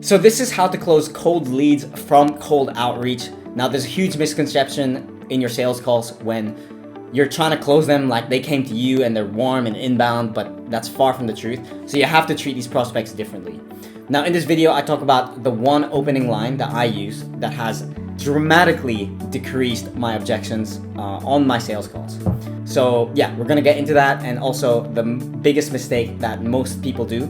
So this is how to close cold leads from cold outreach. Now there's a huge misconception in your sales calls when you're trying to close them like they came to you and they're warm and inbound, but that's far from the truth. So you have to treat these prospects differently. Now in this video, I talk about the one opening line that I use that has dramatically decreased my objections on my sales calls. So yeah, we're gonna get into that, and also the biggest mistake that most people do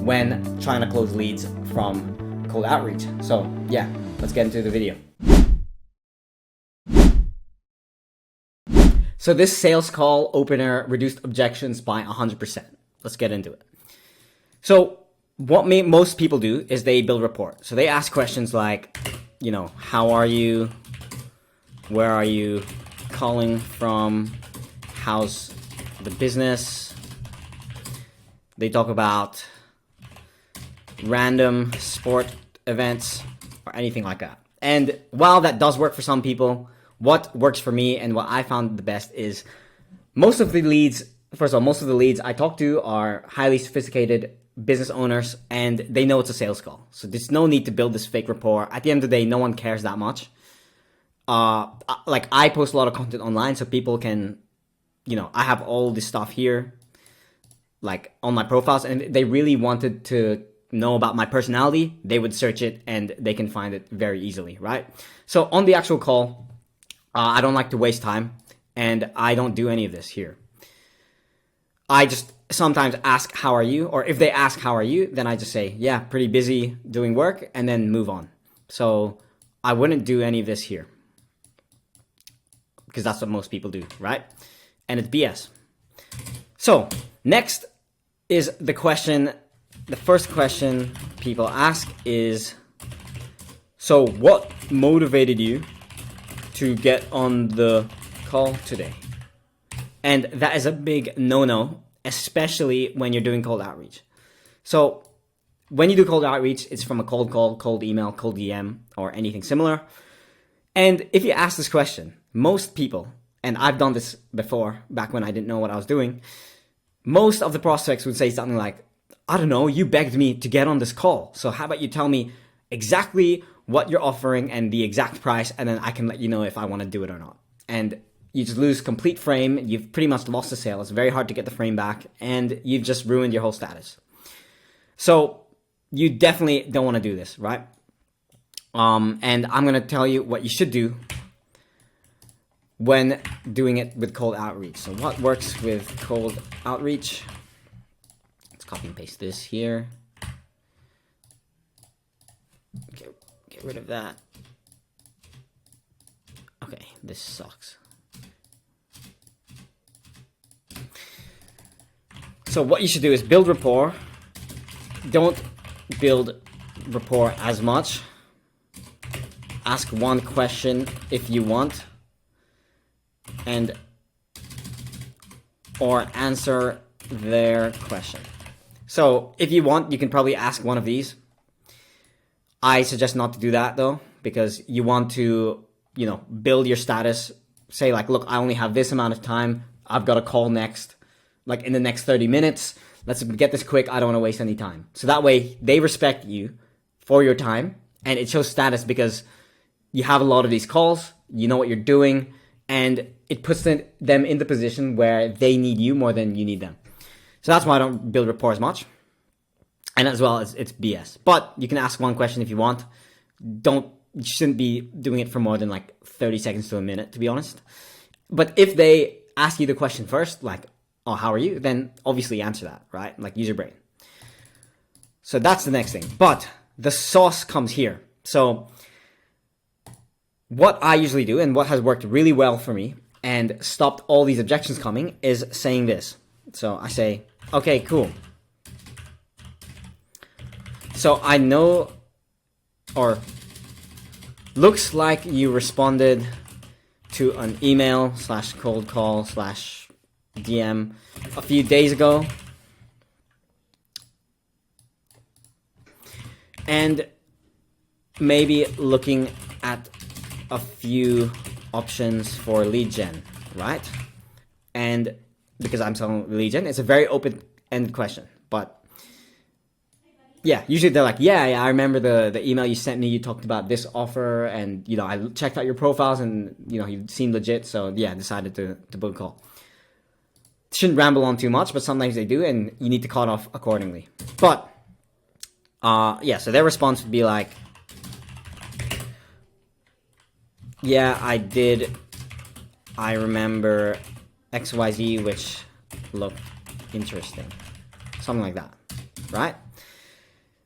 when trying to close leads from cold outreach. So yeah, let's get into the video. So this sales call opener reduced objections by 100%. Let's get into it. So what most people do is they build rapport. So they ask questions like, you know, how are you? Where are you calling from? How's the business? They talk about random sport events or anything like that. And while that does work for some people, what works for me and what I found the best is most of the leads I talk to are highly sophisticated business owners, and they know it's a sales call. So there's no need to build this fake rapport. At the end of the day, no one cares that much. Like I post a lot of content online so people can, you know, I have all this stuff here, like on my profiles, and they really wanted to know about my personality, they would search it and they can find it very easily, right? So on the actual call, I don't like to waste time, and I don't do any of this here. I just sometimes ask, how are you? Or if they ask, how are you? Then I just say, yeah, pretty busy doing work, and then move on. So I wouldn't do any of this here, because that's what most people do, right? And it's BS. So next is the question. The first question people ask is, so what motivated you to get on the call today? And that is a big no-no, especially when you're doing cold outreach. So when you do cold outreach, it's from a cold call, cold email, cold DM, or anything similar. And if you ask this question, most people, and I've done this before, back when I didn't know what I was doing, most of the prospects would say something like, I don't know, you begged me to get on this call, so how about you tell me exactly what you're offering and the exact price, and then I can let you know if I want to do it or not. And you just lose complete frame. You've pretty much lost the sale. It's very hard to get the frame back, and you've just ruined your whole status. So you definitely don't want to do this, right? And I'm going to tell you what you should do when doing it with cold outreach. So what works with cold outreach? Let's copy and paste this here. Get rid of that. Okay, this sucks. So what you should do is build rapport. Don't build rapport as much. Ask one question if you want, and or answer their question. So if you want, you can probably ask one of these. I suggest not to do that though, because you want to, you know, build your status. Say like, look, I only have this amount of time. I've got a call next, like in the next 30 minutes. Let's get this quick. I don't want to waste any time. So that way they respect you for your time, and it shows status because you have a lot of these calls, you know what you're doing, and it puts them in the position where they need you more than you need them. So that's why I don't build rapport as much. And as well as it's BS. But you can ask one question if you want. You shouldn't be doing it for more than like 30 seconds to a minute, to be honest. But if they ask you the question first, like, oh, how are you? Then obviously answer that, right? Like, use your brain. So that's the next thing. But the sauce comes here. So what I usually do, and what has worked really well for me and stopped all these objections coming, is saying this. So I say, okay, cool. So I know, or looks like you responded to an email / cold call / DM a few days ago. And maybe looking at a few options for lead gen, right? And because I'm selling lead gen, it's a very open-ended question, but yeah, usually they're like, yeah, I remember the email you sent me. You talked about this offer, and I checked out your profiles, and you seemed legit. So yeah, I decided to book a call. Shouldn't ramble on too much, but sometimes they do, and you need to cut off accordingly. But yeah, so their response would be like, yeah, I did. I remember XYZ, which looked interesting. Something like that, right?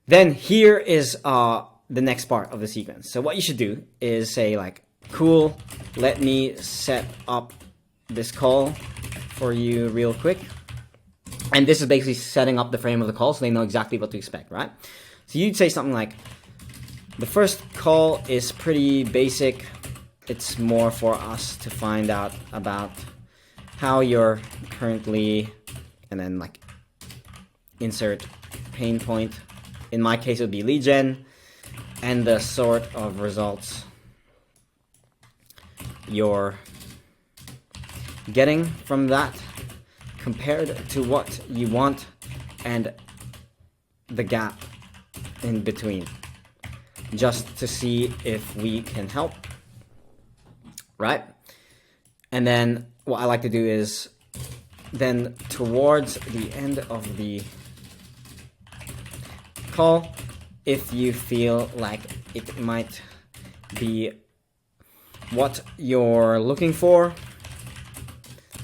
Then here is the next part of the sequence. So what you should do is say like, cool, let me set up this call for you real quick. And this is basically setting up the frame of the call so they know exactly what to expect, right? So you'd say something like, the first call is pretty basic. It's more for us to find out about how you're currently, and then like insert pain point. In my case, it would be lead gen, and the sort of results you're getting from that compared to what you want, and the gap in between, just to see if we can help, right? And then what I like to do is then towards the end of the call, if you feel like it might be what you're looking for,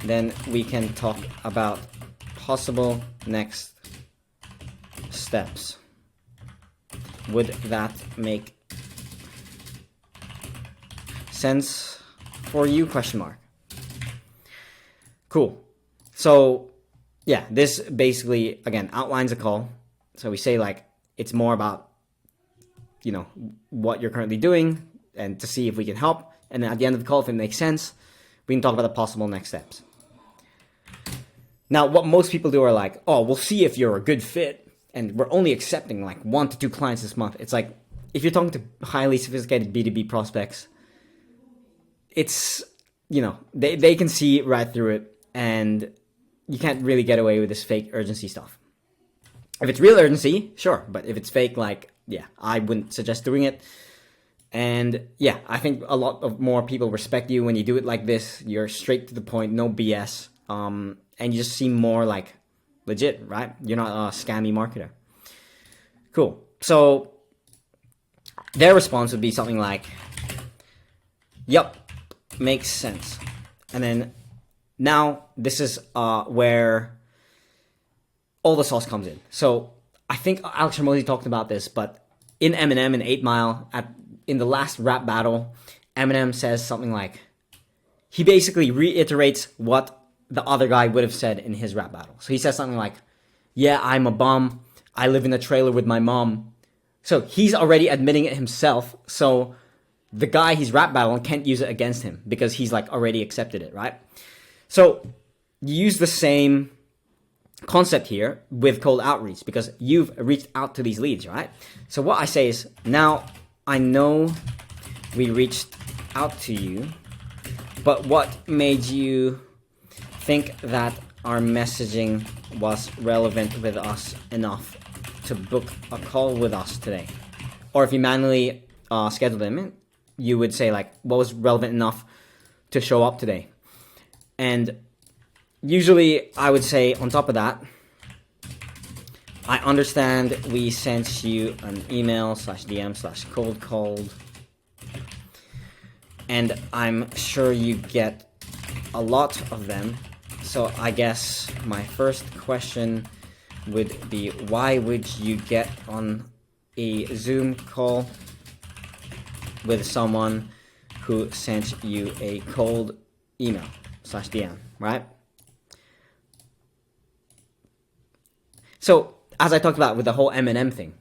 then we can talk about possible next steps. Would that make sense for you? Question mark. Cool. So yeah, this basically again outlines a call. So we say like, it's more about, what you're currently doing and to see if we can help. And then at the end of the call, if it makes sense, we can talk about the possible next steps. Now, what most people do are like, oh, we'll see if you're a good fit, and we're only accepting like 1 to 2 clients this month. It's like, if you're talking to highly sophisticated B2B prospects, it's, they can see right through it, and you can't really get away with this fake urgency stuff. If it's real urgency, sure. But if it's fake, I wouldn't suggest doing it. And yeah, I think a lot of more people respect you when you do it like this. You're straight to the point, no BS. And you just seem more like legit, right? You're not a scammy marketer. Cool. So their response would be something like, yep, makes sense. And then now this is where all the sauce comes in. So I think Alex Hormozi talked about this, but in Eminem in 8 Mile, in the last rap battle, Eminem says something like, he basically reiterates what the other guy would have said in his rap battle. So he says something like, yeah, I'm a bum. I live in a trailer with my mom. So he's already admitting it himself. So the guy he's rap battling can't use it against him because he's like already accepted it, right? So you use the same concept here with cold outreach because you've reached out to these leads, right? So what I say is, now I know we reached out to you, but what made you think that our messaging was relevant with us enough to book a call with us today? Or if you manually schedule them, you would say like, what was relevant enough to show up today? And usually I would say on top of that, I understand we sent you an email /DM/cold called, and I'm sure you get a lot of them. So I guess my first question would be, why would you get on a Zoom call with someone who sent you a cold email /DM, right? So as I talked about with the whole Eminem thing,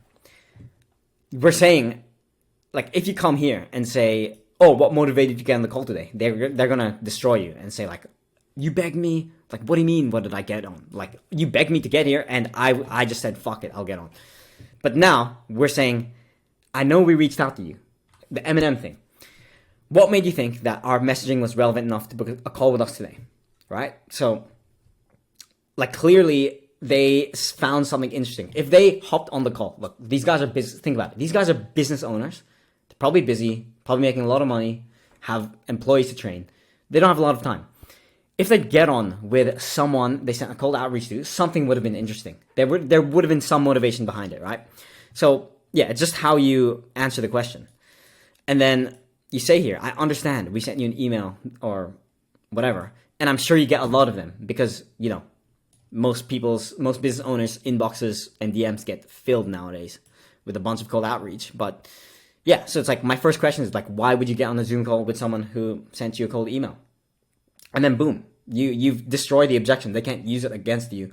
we're saying, like, if you come here and say, oh, what motivated you to get on the call today? They're gonna destroy you and say like, you begged me. Like, what do you mean? What did I get on? Like, you begged me to get here, and I just said, fuck it, I'll get on. But now we're saying, I know we reached out to you. The Eminem thing. What made you think that our messaging was relevant enough to book a call with us today? Right? So, like, clearly they found something interesting. If they hopped on the call, look, these guys are business. Think about it. These guys are business owners. They're probably busy, probably making a lot of money, have employees to train. They don't have a lot of time. If they get on with someone they sent a cold outreach to, something would have been interesting. There would have been some motivation behind it, right? So yeah, it's just how you answer the question. And then you say here, I understand we sent you an email or whatever, and I'm sure you get a lot of them because, you know, most business owners' inboxes and DMs get filled nowadays with a bunch of cold outreach. But yeah, so it's like my first question is like, why would you get on a Zoom call with someone who sent you a cold email? And then boom, you've destroyed the objection. They can't use it against you.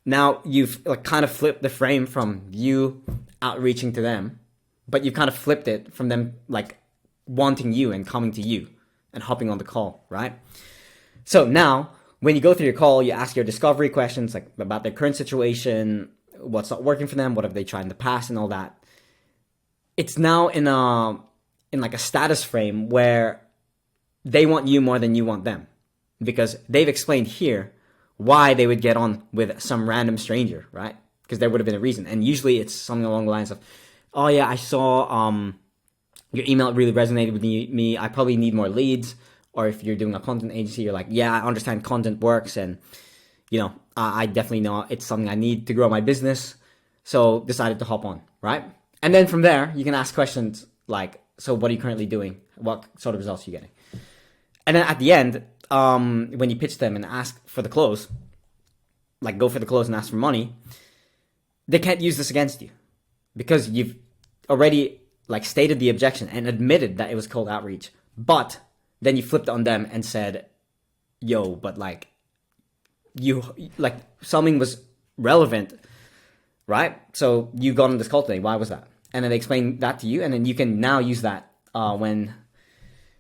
Now you've like kind of flipped the frame from you outreaching to them, but you've kind of flipped it from them like wanting you and coming to you and hopping on the call, right? So now when you go through your call, you ask your discovery questions like about their current situation, what's not working for them, what have they tried in the past, and all that. It's now in like a status frame where they want you more than you want them, because they've explained here why they would get on with some random stranger, right? Because there would have been a reason, and usually it's something along the lines of, "Oh yeah, I saw your email really resonated with me. I probably need more leads." Or if you're doing a content agency, you're like, yeah, I understand content works, and you know, I definitely know it's something I need to grow my business, so decided to hop on, right? And then from there, you can ask questions like, so what are you currently doing? What sort of results are you getting? And then at the end, when you pitch them and ask for the close, like go for the close and ask for money, they can't use this against you because you've already like stated the objection and admitted that it was cold outreach, but then you flipped on them and said, yo, but like, you, like, something was relevant, right? So you got on this call today. Why was that? And then they explain that to you, and then you can now use that when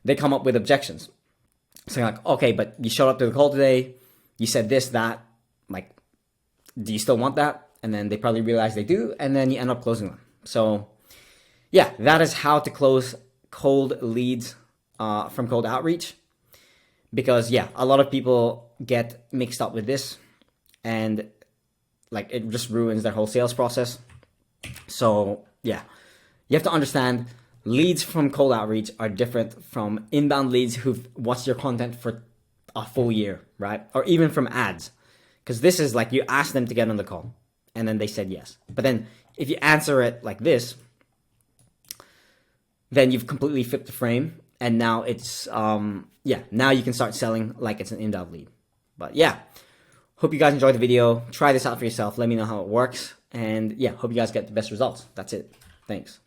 they come up with objections. So you're like, okay, but you showed up to the call today. You said this, that. Like, do you still want that? And then they probably realize they do, and then you end up closing them. So yeah, that is how to close cold leads from cold outreach, because yeah, a lot of people get mixed up with this, and like it just ruins their whole sales process. So yeah, you have to understand leads from cold outreach are different from inbound leads who've watched your content for a full year, right? Or even from ads, because this is like you ask them to get on the call and then they said yes. But then if you answer it like this, then you've completely flipped the frame. And now it's, now you can start selling like it's an inbound lead. But yeah, hope you guys enjoyed the video. Try this out for yourself. Let me know how it works. And yeah, hope you guys get the best results. That's it. Thanks.